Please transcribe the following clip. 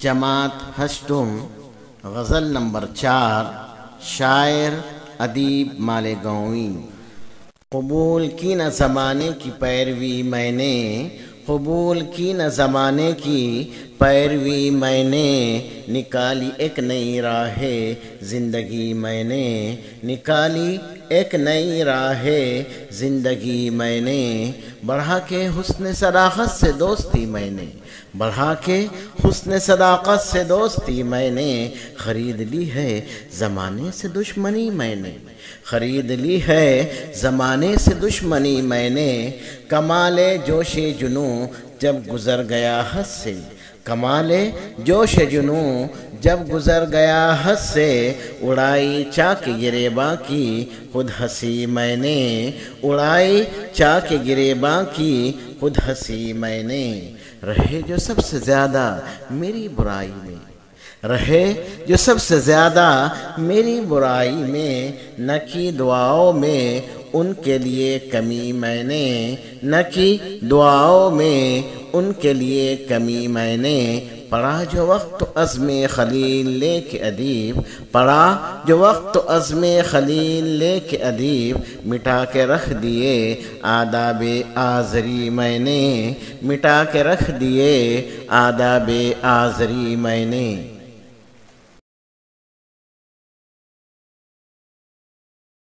جماعت ہشتم غزل نمبر 4 شاعر ادیب مالیگاؤں۔ قبول کی نہ زمانے کی پیروی میں نے، قبول کی نہ زمانے کی پیروی میں نے، نکالی ایک نئی راہ زندگی میں نے، نکالی ایک نئی راہ زندگی میں نے، بڑھا کے حسن صداقت سے دوستی میں نے، بڑھا کے حسن صداقت سے دوستی میں نے، خرید لی ہے زمانے سے دشمنی میں نے، خرید لی ہے زمانے سے دشمنی میں نے، کمال جوش جنوں جب گزر گیا حد سے، کمال جوش جنوں جب گزر گیا حد سے، اڑائی چاک گریباں کی خود ہنسی میں نے، اڑائی چاک گریباں کی خود ہنسی میں نے، رہے جو سب سے زیادہ میری برائی میں، رہے جو سب سے زیادہ میری برائی میں، نہ کی دعاؤں میں ان کے لیے کمی میں نے، نہ کی دعاؤں میں ان کے لیے کمی میں نے، پڑا جو وقت عزم خلیل لے کے ادیب، پڑا جو وقت عزم خلیل لے کے ادیب، مٹا کے رکھ دیے آداب آزری میں نے، مٹا کے رکھ دیے آداب آزری میں نے۔